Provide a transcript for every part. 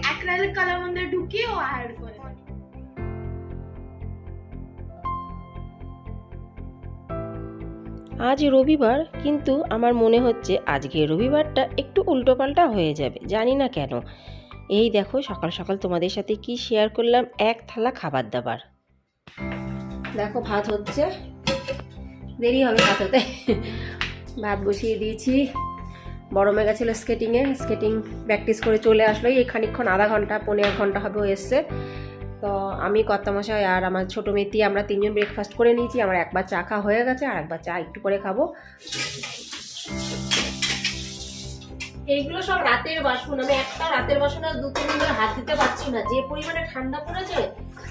Acrylic colour মধ্যে ঢুকিয়ে ও hide করে দেয়। আজ রবিবার, কিন্তু আমার মনে হচ্ছে আজকে রবিবারটা একটু উল্টোপাল্টা হয়ে যাবে, জানি না কেন। এই দেখো সকাল সকাল তোমাদের সাথে কি শেয়ার করলাম, এক থালা খাবার দাবার। দেখো ভাত হচ্ছে, দেরি হবে ভাত হতে। ভাত বসিয়ে দিয়েছি। বড় মেয়ে গেছিলো স্কেটিং প্র্যাকটিস করে চলে আসলো এই খানিকক্ষণ, আধা ঘন্টা 1.5 ঘন্টা হবে ও এসছে। তো আমি কর্তামশাই আর আমার ছোটো মেয়েটি আমরা 3জন ব্রেকফাস্ট করে নিয়েছি। আমার একবার চা খাওয়া হয়ে গেছে, আর একবার চা একটু করে খাবো। এইগুলো সব রাতের বাসন, আমি একটা রাতের বাসন আর 2-3 দিন ধরে হাত দিতে পারছি না, যে পরিমাণে ঠান্ডা পড়েছে।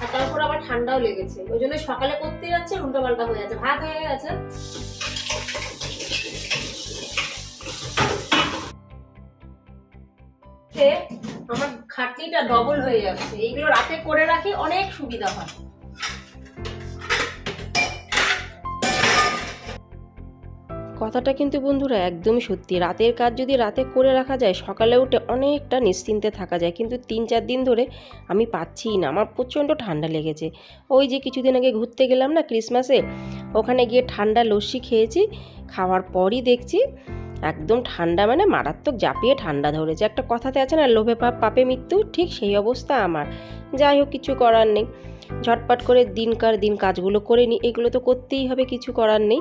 আর তারপর আবার ঠান্ডাও লেগেছে, ওই জন্য সকালে করতে যাচ্ছে উল্টো পাল্টা হয়ে যাচ্ছে। ভাত হয়ে গেছে, আমার খাটনিটা ডবল হয়ে যাচ্ছে। এইগুলো রাতে করে রাখি, অনেক সুবিধা হয়। কথাটা কিন্তু বন্ধুরা একদমই সত্যি। রাতের কাজ যদি রাতে করে রাখা যায়, সকালে উঠে অনেকটা নিশ্চিন্তে থাকা যায়। কিন্তু 3-4 দিন ধরে আমি পাচ্ছিই না, আমার প্রচণ্ড ঠান্ডা লেগেছে। ওই যে কিছুদিন আগে ঘুরতে গেলাম না ক্রিসমাসে, ওখানে গিয়ে ঠান্ডা লস্যি খেয়েছি। খাওয়ার পরই দেখছি একদম ঠান্ডা, মানে মারাত্মক জাপিয়ে ঠান্ডা ধরেছে। একটা কথাতে আছে না, লোভে পাপ পাপে মৃত্যু, ঠিক সেই অবস্থা আমার। যাই হোক, কিছু করার নেই, ঝটপট করে দিনকার দিন কাজগুলো করে নিই। এগুলো তো করতেই হবে, কিছু করার নেই।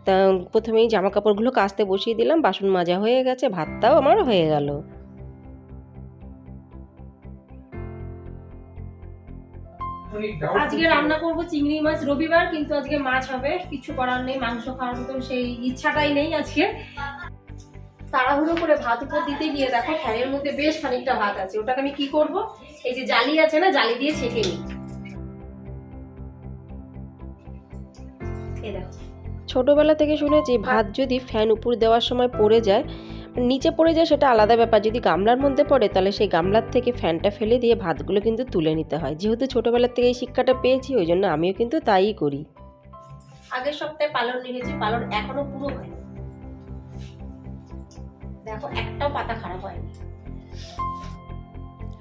তা প্রথমেই জামা কাপড়গুলো কাচতে বসিয়ে দিলাম, বাসন মাজা হয়ে গেছে, ভাতটাও আমার হয়ে গেল। আজকে রান্না করব চিংড়ি মাছ, রবিবার কিন্তু আজকে মাছ হবে, কিছু করার নেই। মাংস খাওয়ার মতন সেই ইচ্ছাটাই নেই আজকে। তাড়াহুড়ো করে ভাত উপর দিতে গিয়ে দেখো ফ্যানের মধ্যে বেশ খানিকটা ভাত আছে। ওটাকে আমি কি করব, এই যে জালি আছে না, জালি দিয়ে ছেঁকে নিই। এই দেখো, ছোটবেলা থেকে শুনেছি ভাত যদি ফ্যান উপর দেওয়ার সময় পড়ে যায়, নিচে পড়ে যায় সেটা আলাদা ব্যাপার, যদি গামলার মধ্যে পড়ে তাহলে সেই গামলার থেকে ফ্যানটা ফেলে দিয়ে ভাতগুলো কিন্তু তুলে নিতে হয়। যেহেতু ছোটবেলার থেকে এই শিক্ষাটা পেয়েছি, ওই জন্য আমিও কিন্তু তাই করি। আগের সপ্তাহে পালন নিয়েছি, পালন এখনো পুরো হয়নি, দেখো একটাও পাতা খারাপ হয়নি।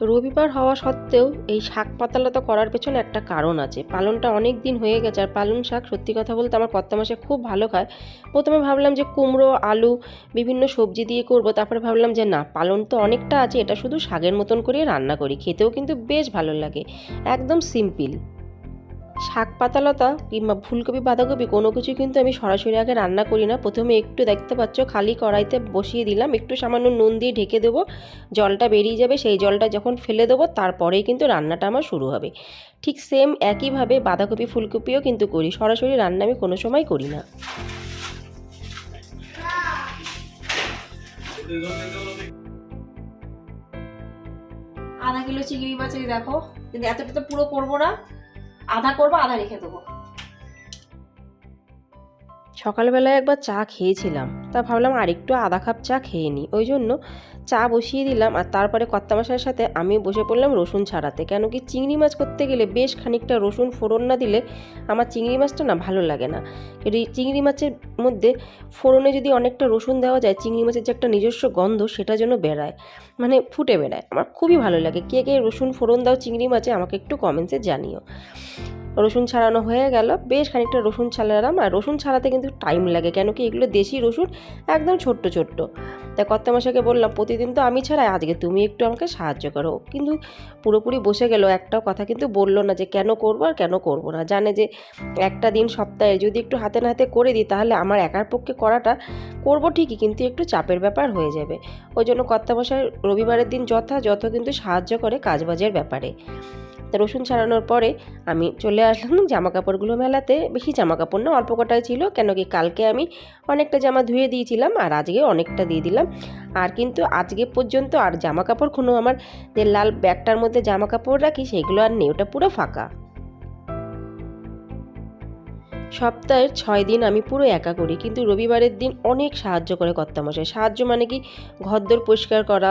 রবিবার হওয়া সত্ত্বেও এই শাক পাতালতা করার পেছনে একটা কারণ আছে। পালনটা অনেক দিন হয়ে গেছে, আর পালং শাক সত্যি কথা বলতে আমার কর্তামশাই খুব ভালো খায়। প্রথমে ভাবলাম যে কুমড়ো আলু বিভিন্ন সবজি দিয়ে করব, তারপরে ভাবলাম যে না, পালন তো অনেকটা আছে, এটা শুধু শাকের মতন করে রান্না করি, খেতেও কিন্তু বেশ ভালো লাগে, একদম সিম্পল। শাক পাতালতা কিংবা ফুলকপি বাঁধাকপি কোনো কিছু কিন্তু আমি সরাসরি আগে রান্না করি না। প্রথমে একটু দেখতে পাচ্ছ খালি কড়াইতে বসিয়ে দিলাম, একটু সামান্য নুন দিয়ে ঢেকে দেবো, জলটা বেরিয়ে যাবে। সেই জলটা যখন ফেলে দেবো তারপরেই কিন্তু রান্নাটা আমার শুরু হবে। ঠিক সেম একইভাবে বাঁধাকপি ফুলকপিও কিন্তু করি, সরাসরি রান্না আমি কোনো সময় করি না। আধা কিলো চিংড়ি মাছের দেখো, কিন্তু এতটা তো পুরো করবো না, আধা করবো, আধা রেখে দেবো। সকালবেলায় একবার চা খেয়েছিলাম, তা ভাবলাম আরেকটু আধা কাপ চা খেয়ে নিই, ওই জন্য চা বসিয়ে দিলাম। আর তারপরে কর্তামশাইয়ের সাথে আমি বসে পড়লাম রসুন ছাড়াতে। কেন কি চিংড়ি মাছ করতে গেলে বেশ খানিকটা রসুন ফোড়ন না দিলে আমার চিংড়ি মাছটা না ভালো লাগে না। চিংড়ি মাছের মধ্যে ফোড়নে যদি অনেকটা রসুন দেওয়া যায়, চিংড়ি মাছের যে একটা নিজস্ব গন্ধ সেটা যেন বেরায়, মানে ফুটে বেরায়, আমার খুবই ভালো লাগে। কে কে রসুন ফোড়ন দাও চিংড়ি মাছে আমাকে একটু কমেন্টসে জানিও। রসুন ছাড়ানো হয়ে গেল, বেশ খানিকটা রসুন ছাড়ালাম। আর রসুন ছাড়াতে কিন্তু টাইম লাগে, কেন কি এগুলো দেশি রসুন, একদম ছোট্ট ছোট্ট। তাই কর্তামশাইকে বললাম প্রতিদিন তো আমি ছাড়াই, আজকে তুমি একটু আমাকে সাহায্য করো। কিন্তু পুরোপুরি বসে গেল, একটাও কথা কিন্তু বললো না যে কেন করবো আর কেন করবো না। জানে যে একটা দিন সপ্তাহে যদি একটু হাতে না হাতে করে দিই, তাহলে আমার একার পক্ষে করাটা করবো ঠিকই, কিন্তু একটু চাপের ব্যাপার হয়ে যাবে। ওই জন্য কর্তামশাই রবিবারের দিন যথাযথ কিন্তু সাহায্য করে কাজবাজের ব্যাপারে। রসুন ছাড়ানোর পরে আমি চলে আসলাম জামা কাপড়গুলো মেলাতে। বেশি জামা কাপড় না, অল্প কটাই ছিল, কেন কি কালকে আমি অনেকটা জামা ধুয়ে দিয়েছিলাম আর আজকে অনেকটা দিয়ে দিলাম। আর কিন্তু আজকে পর্যন্ত আর জামা কাপড় কোনো আমার যে লাল ব্যাগটার মধ্যে জামা কাপড় রাখি সেগুলো আর নেই, ওটা পুরো ফাঁকা। সপ্তাহের 6 দিন আমি পুরো একা করি, কিন্তু রবিবারের দিন অনেক সাহায্য করে কর্তামশাই। সাহায্য মানে কি, ঘরদোর পরিষ্কার করা,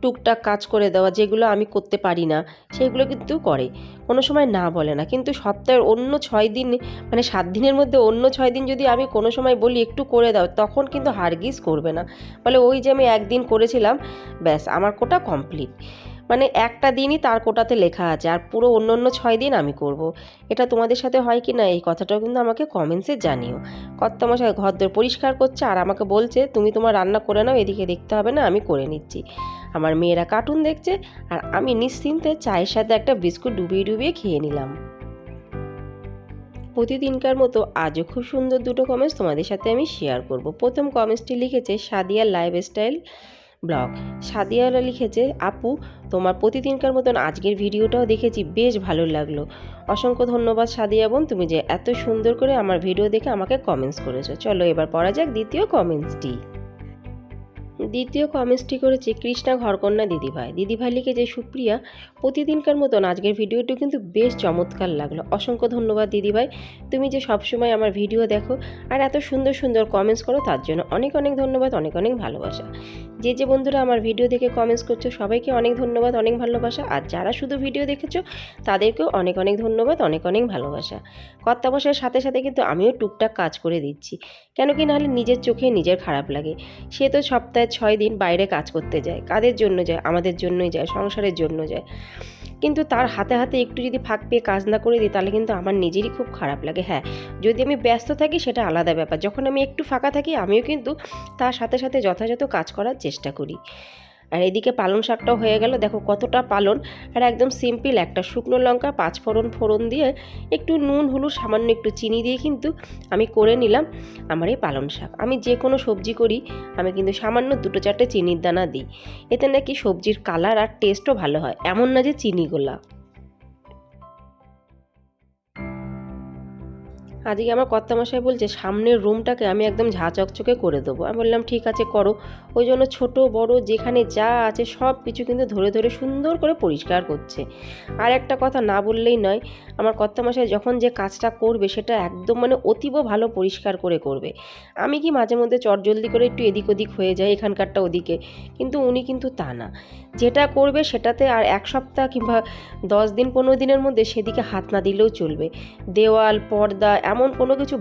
টুকটাক কাজ করে দেওয়া, যেগুলো আমি করতে পারি না সেগুলো কিন্তু করে, কোনো সময় না বলে না। কিন্তু সপ্তাহের অন্য 6 দিন, মানে 7 দিনের মধ্যে অন্য 6 দিন যদি আমি কোনো সময় বলি একটু করে দাও, তখন কিন্তু হারগিজ করবে না, বলে ওই যে আমি একদিন করেছিলাম ব্যাস আমার কোটা কমপ্লিট। মানে একটা দিনই তার কোটাতে লেখা আছে, আর পুরো অন্য 6 দিন আমি করব। এটা তোমাদের সাথে হয় কি না এই কথাটাও কিন্তু আমাকে কমেন্টসে জানিও। কর্তামশাই ঘরদোর পরিষ্কার করছে আর আমাকে বলছে তুমি তোমার রান্না করে নাও, এদিকে দেখতে হবে না, আমি করে নিচ্ছি। আমার মেয়েরা কার্টুন দেখছে আর আমি নিশ্চিন্তে চায়ের সাথে একটা বিস্কুট ডুবিয়ে ডুবিয়ে খেয়ে নিলাম। প্রতিদিনকার মতো আজও খুব সুন্দর দুটো কমেন্টস তোমাদের সাথে আমি শেয়ার করব। প্রথম কমেন্টসটি লিখেছে সাদিয়া লাইফস্টাইল ব্লগ। সাদিয়ারা লিখেছে, আপু তোমার প্রতিদিনকার মতন আজকের ভিডিওটাও দেখেছি, বেশ ভালো লাগলো। অসংখ্য ধন্যবাদ সাদিয়া বোন, তুমি যে এত সুন্দর করে আমার ভিডিও দেখে আমাকে কমেন্টস করেছো। চলো এবার পড়া যাক দ্বিতীয় কমেন্টসটি। দ্বিতীয় কমেন্টসটি করেছে কৃষ্ণা ঘরকন্যা দিদিভাই। দিদিভাই লিখেছে, সুপ্রিয়া প্রতিদিনকার মতন আজকের ভিডিওটি কিন্তু বেশ চমৎকার লাগলো। অসংখ্য ধন্যবাদ দিদিভাই, তুমি যে সবসময় আমার ভিডিও দেখো আর এত সুন্দর সুন্দর কমেন্টস করো তার জন্য অনেক অনেক ধন্যবাদ, অনেক অনেক ভালোবাসা। যে বন্ধুরা আমার ভিডিও দেখে কমেন্টস করছো সবাইকে অনেক ধন্যবাদ, অনেক ভালোবাসা। আর যারা শুধু ভিডিও দেখেছো তাদেরকেও অনেক অনেক ধন্যবাদ, অনেক অনেক ভালোবাসা। কর্তামশাইয়ের সাথে সাথে কিন্তু আমিও টুকটাক কাজ করে দিচ্ছি, কেন কি নাহলে নিজের চোখে নিজের খারাপ লাগে। সে তো সপ্তাহে 6 দিন বাইরে কাজ করতে যায়, কাদের জন্য যায়? আমাদের জন্যই যায়, সংসারের জন্য যায়। কিন্তু তার হাতে হাতে একটু যদি ফাঁক পেয়ে কাজ না করে দিই তাহলে কিন্তু আমার নিজেরই খুব খারাপ লাগে। হ্যাঁ, যদি আমি ব্যস্ত থাকি সেটা আলাদা ব্যাপার, যখন আমি একটু ফাঁকা থাকি আমিও কিন্তু তার সাথে সাথে যথাযথ কাজ করার চেষ্টা করি। আর এদিকে পালং শাকটাও হয়ে গেল, দেখো কতটা পালন। আর একদম সিম্পল একটা শুকনো লঙ্কা 5 ফোড়ন দিয়ে একটু নুন হলুদ সামান্য একটু চিনি দিয়ে কিন্তু আমি করে নিলাম আমার এই পালং শাক। আমি যে কোনো সবজি করি আমি কিন্তু সামান্য 2-4টে চিনির দানা দিই, এতে নাকি সবজির কালার আর টেস্টও ভালো হয়, এমন না যে চিনিগুলা। আজকে আমার কর্তামশাই বলছে সামনের রুমটাকে আমি একদম ঝাঁ চকচকে করে দেবো। আমি বললাম ঠিক আছে করো। ওই জন্য ছোটো বড় যেখানে যা আছে সব কিছু কিন্তু ধরে ধরে সুন্দর করে পরিষ্কার করছে। আর একটা কথা না বললেই নয়, আমার কর্তামশাই যখন যে কাজটা করবে সেটা একদম মানে অতীব ভালো পরিষ্কার করে করবে। আমি কি মাঝে মধ্যে চটজলদি করে একটু এদিক ওদিক হয়ে যায়, এখানকারটা ওদিকে, কিন্তু উনি কিন্তু তা না। যেটা করবে সেটাতে আর 1 সপ্তাহ কিংবা 10 দিন 15 দিনের মধ্যে সেদিকে হাত না দিলেও চলবে। দেওয়াল পর্দা এমন কোনো কিছু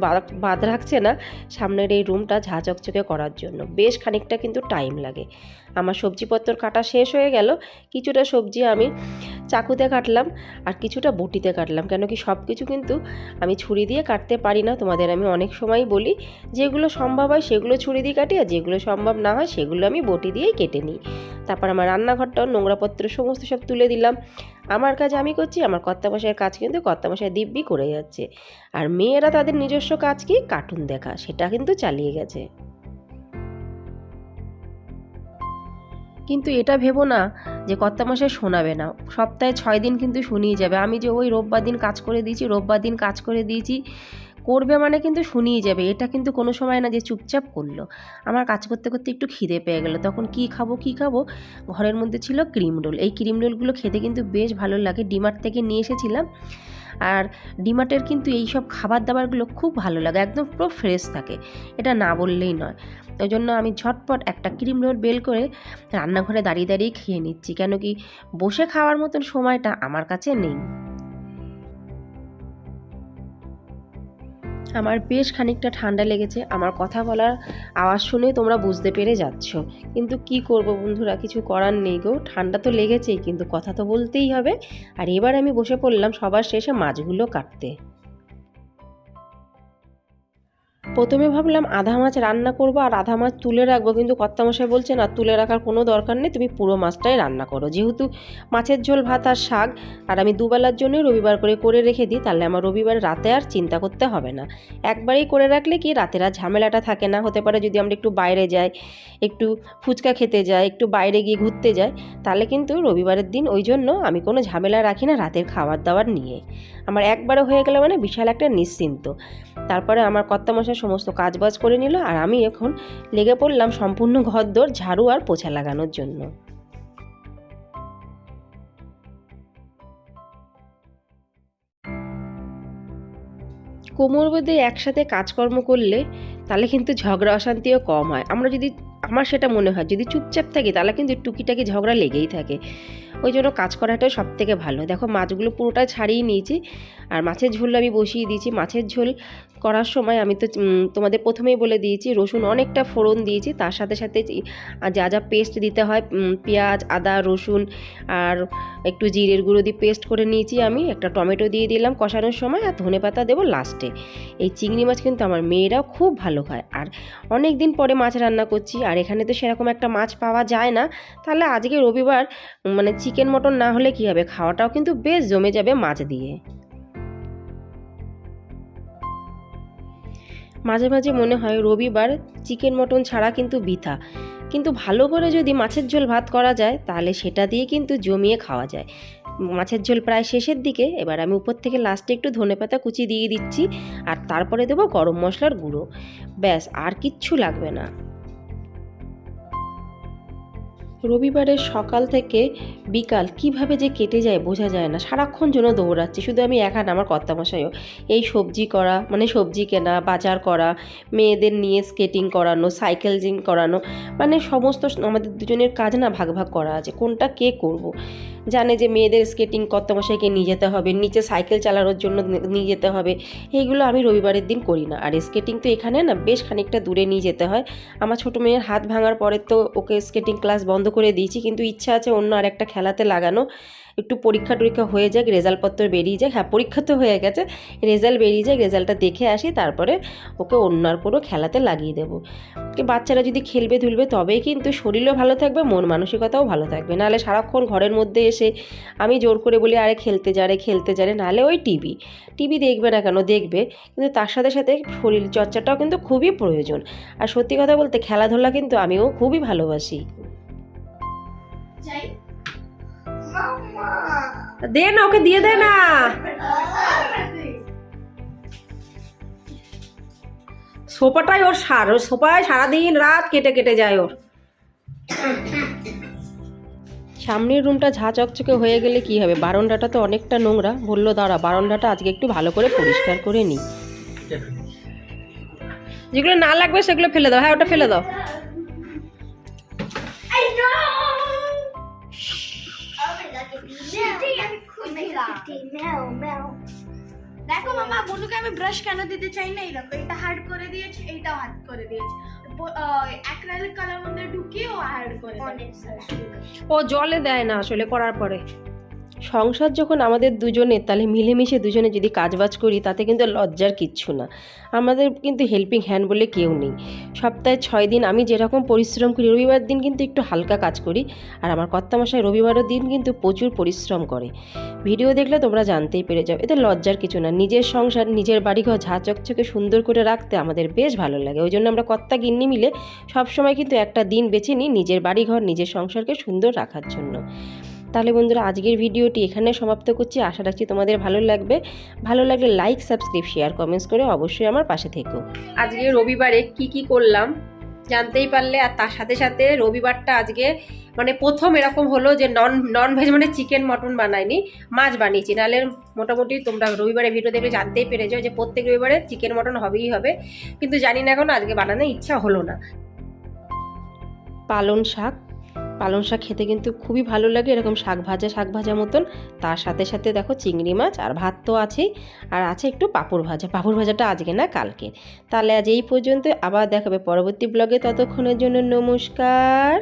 বাদ রাখছে না সামনের এই রুমটা ঝাঁ চকচকে করার জন্য। বেশ খানিকটা কিন্তু টাইম লাগে। আমার সবজিপত্র কাটা শেষ হয়ে গেল, কিছুটা সবজি আমি চাকুতে কাটলাম আর কিছুটা বটিতে কাটলাম, কেন কি সব কিছু কিন্তু আমি ছুরি দিয়ে কাটতে পারি না। তোমাদের আমি অনেক সময় বলি যেগুলো সম্ভব হয় সেগুলো ছুরি দিয়ে কাটি, আর যেগুলো সম্ভব না হয় সেগুলো আমি বটি দিয়েই কেটে নিই। তারপর আমার রান্নাঘরটাও নোংরাপত্র সমস্ত সব তুলে দিলাম। আমার কাজ আমি করছি, আমার কর্তামশাইয়ের কাজ কিন্তু কর্তামশাই দিব্যি করে যাচ্ছে। আর মেয়েরা তাদের নিজস্ব কাজ কি কার্টুন দেখা, সেটা কিন্তু চালিয়ে গেছে। কিন্তু এটা ভেবো না যে কর্তামশাই শোনাবে না, সপ্তাহে 6 দিন কিন্তু শুনিয়ে যাবে। আমি যে ওই রোববার দিন কাজ করে দিয়েছি করবে মানে কিন্তু শুনিয়ে যাবে। এটা কিন্তু কোনো সময় না যে চুপচাপ করলো। আমার কাজ করতে করতে একটু খিদে পেয়ে গেল, তখন কি খাবো, ঘরের মধ্যে ছিল ক্রিম রোল। এই ক্রিম রোলগুলো খেতে কিন্তু বেশ ভালো লাগে, ডিমার্ট থেকে নিয়ে এসেছিলাম। আর ডিমার্টের কিন্তু এই সব খাবার দাবারগুলো খুব ভালো লাগে, একদম পুরো ফ্রেশ থাকে, এটা না বললেই নয়। ওই জন্য আমি ঝটপট একটা ক্রিম রোল বেল করে রান্নাঘরে দাঁড়িয়ে দাঁড়িয়ে খেয়ে নিচ্ছি, কেন কি বসে খাওয়ার মতন সময়টা আমার কাছে নেই। আমার বেশ খানিকটা ঠান্ডা লেগেছে, আমার কথা বলার আওয়াজ শুনে তোমরা বুঝতে পেরে যাচ্ছ। কিন্তু কি করব বন্ধুরা, কিছু করার নেই গো, ঠান্ডা তো লেগেছেই, কিন্তু কথা তো বলতেই হবে। আর এবার আমি বসে পড়লাম সবার শেষে মাছগুলো কাটতে। প্রথমে ভাবলাম আধা মাছ রান্না করব আর আধা মাছ তুলে রাখবো, কিন্তু কর্তামশাই বলছে না, তুলে রাখার কোনো দরকার নেই, তুমি পুরো মাছটাই রান্না করো। যেহেতু মাছের ঝোল ভাত আর শাক আর আমি দুবেলার জন্যই রবিবার করে রেখে দিই, তাহলে আমার রবিবার রাতে আর চিন্তা করতে হবে না। একবারেই করে রাখলে কি রাতের আর ঝামেলাটা থাকে না। হতে পারে যদি আমরা একটু বাইরে যাই, একটু ফুচকা খেতে যাই, একটু বাইরে গিয়ে ঘুরতে যাই, তাহলে কিন্তু রবিবারের দিন ওই জন্য আমি কোনো ঝামেলা রাখি না রাতের খাবার দাবার নিয়ে। আমার একবারে হয়ে গেলে মানে বিশাল একটা নিশ্চিন্ত। তারপরে আমার কর্তামশাই সমস্ত কাজবাজ করে নিল আর আমি এখন লেগে পড়লাম সম্পূর্ণ ঘরদোর ঝাড়ু আর পোছা লাগানোর জন্য। কোমর বেঁধে একসাথে কাজকর্ম করলে তাহলে কিন্তু ঝগড়া অশান্তিও কম হয়। আমরা যদি আমার সেটা মনে হয় যদি চুপচাপ থাকি তাহলে কিন্তু টুকিটাকি ঝগড়া লেগেই থাকে। ওই জন্য কাজ করাটাই সব থেকে ভালো। দেখো মাছগুলো পুরোটা ছাড়িয়ে নিয়েছি আর মাছের ঝোল আমি বসিয়ে দিয়েছি। মাছের ঝোল করার সময় আমি তো তোমাদের প্রথমেই বলে দিয়েছি রসুন অনেকটা ফোড়ন দিয়েছি, তার সাথে সাথে যা যা পেস্ট দিতে হয় পেঁয়াজ, আদা, রসুন আর একটু জিরের গুঁড়ো দিয়ে পেস্ট করে নিয়েছি। আমি একটা টমেটো দিয়ে দিলাম কষানোর সময় আর ধনেপাতা দেবো লাস্টে। এই চিংড়ি মাছ কিন্তু আমার মেয়েরাও খুব ভালো খায় আর অনেক দিন পরে মাছ রান্না করছি আর এখানে তো সেরকম একটা মাছ পাওয়া যায় না। তাহলে আজকে রবিবার মানে চিকেন মটন না হলে কী হবে, খাওয়াটাও কিন্তু বেশ জমে যাবে মাছ দিয়ে। মাঝে মাঝে মনে হয় রবিবার চিকেন মটন ছাড়া কিন্তু বৃথা, কিন্তু ভালো করে যদি মাছের ঝোল ভাত করা যায় তাহলে সেটা দিয়ে কিন্তু জমিয়ে খাওয়া যায়। মাছের ঝোল প্রায় শেষের দিকে, এবার আমি উপর থেকে লাস্টে একটু ধনেপাতা কুচি দিয়ে দিচ্ছি আর তারপরে দেবো গরম মশলার গুঁড়ো। ব্যাস, আর কিচ্ছু লাগবে না। রবিবারের সকাল থেকে বিকাল কিভাবে যে কেটে যায় বোঝা যায় না, সারাক্ষণ জন্য দৌড়াচ্ছি। শুধু আমি একা না, আমার কর্তামশাইও। এই সবজি করা মানে সবজি কেনা, বাজার করা, মেয়েদের নিয়ে স্কেটিং করানো, সাইকেলিং করানো, মানে সমস্ত আমাদের দুজনের কাজ না ভাগ ভাগ করা আছে, কোনটা কে করব। জানে যে মেয়েদের স্কেটিং কর্তামশাইকে নিয়ে যেতে হবে, নিচে সাইকেল চালানোর জন্য নিয়ে যেতে হবে, এইগুলো আমি রবিবারের দিন করি না। আর স্কেটিং তো এখানে না বেশ খানিকটা দূরে নিয়ে যেতে হয়। আমার ছোটো মেয়ের হাত ভাঙার পরে তো ওকে স্কেটিং ক্লাস বন্ধ করে দিয়েছি, কিন্তু ইচ্ছা আছে অন্য আর একটা খেলাতে লাগানো। একটু পরীক্ষা টরীক্ষা হয়ে যাক, রেজাল্টপত্র বেরিয়ে যায়। হ্যাঁ, পরীক্ষা তো হয়ে গেছে, রেজাল্ট বেরিয়ে যায়, রেজাল্টটা দেখে আসি, তারপরে ওকে অন্য আর কোনো খেলাতে লাগিয়ে দেবো। বাচ্চারা যদি খেলবে ধুলবে তবেই কিন্তু শরীরও ভালো থাকবে, মন মানসিকতাও ভালো থাকবে। নাহলে সারাক্ষণ ঘরের মধ্যে এসে আমি জোর করে বলি আরে খেলতে যা রে খেলতে যা রে, নাহলে ওই টিভি দেখবে না কেন, দেখবে, কিন্তু তার সাথে সাথে শরীর চর্চাটাও কিন্তু খুবই প্রয়োজন। আর সত্যি কথা বলতে খেলাধুলা কিন্তু আমিও খুবই ভালোবাসি। দে না, ওকে দিয়ে দে না। সোফাটাই ওর সার, ওর সোফায় সারাদিন রাত কেটে কেটে যায় ওর। সামনের রুমটা ঝা চকচকে হয়ে গেলে কি হবে, বারান্দাটা তো অনেকটা নোংরা। বললো দাঁড়া বারান্দাটা আজকে একটু ভালো করে পরিষ্কার করে নিই, যেগুলো না লাগবে সেগুলো ফেলে দাও। হ্যাঁ, ওটা ফেলে দাও। দেখো মামা, বনুকে আমি ব্রাশ কেন দিতে চাই না, এই দেখো এটা হার্ড করে দিয়েছি, এইটাও হার্ড করে দিয়েছি। অ্যাক্রিলিক কালার মধ্যে ঢুকিয়ে ও হার্ড করে ও জলে দেয় না আসলে করার পরে। সংসার যখন আমাদের দুজনের, তাহলে মিলেমিশে দুজনে যদি কাজবাজ করি তাতে কিন্তু লজ্জার কিচ্ছু না। আমাদের কিন্তু হেল্পিং হ্যান্ড বলে কেউ নেই। সপ্তাহে 6 দিন আমি যেরকম পরিশ্রম করি, রবিবার দিন কিন্তু একটু হালকা কাজ করি। আর আমার কর্তামশাই রবিবারের দিন কিন্তু প্রচুর পরিশ্রম করে। ভিডিও দেখলে তোমরা জানতেই পেরে যাও, এতে লজ্জার কিছু না। নিজের সংসার, নিজের বাড়িঘর ঝা চকচকে সুন্দর করে রাখতে আমাদের বেশ ভালো লাগে। ওই জন্য আমরা কর্তা গিন্নি মিলে সবসময় কিন্তু একটা দিন বেছে নিই নিজের বাড়িঘর, নিজের সংসারকে সুন্দর রাখার জন্য। তাহলে বন্ধুরা আজকের ভিডিওটি এখানে সমাপ্ত করছি। আশা রাখছি তোমাদের ভালো লাগবে। ভালো লাগলে লাইক, সাবস্ক্রাইব, শেয়ার, কমেন্টস করে অবশ্যই আমার পাশে থেকো। আজকে রবিবারে কি করলাম জানতেই পারলে। আর তার সাথে সাথে রবিবারটা আজকে মানে প্রথম এরকম হলো যে নন ভেজ মানে চিকেন মটন বানাইনি, মাছ বানিয়েছি। নাহলে মোটামুটি তোমরা রবিবারে ভিডিও দেখলে জানতেই পেরে যাও যে প্রত্যেক রবিবারে চিকেন মটন হবেই হবে, কিন্তু জানি না এখন আজকে বানানোর ইচ্ছা হলো না। পালং শাক খেতে কিন্তু খুবই ভালো লাগে, এরকম শাক ভাজা মতন। তার সাথে সাথে দেখো চিংড়ি মাছ আর ভাত তো আছেই, আর আছে একটু পাঁপড় ভাজাটা আজকে না কালকে। তাহলে আজ এই পর্যন্ত, আবার দেখাবে পরবর্তী ব্লগে। ততক্ষণের জন্য নমস্কার।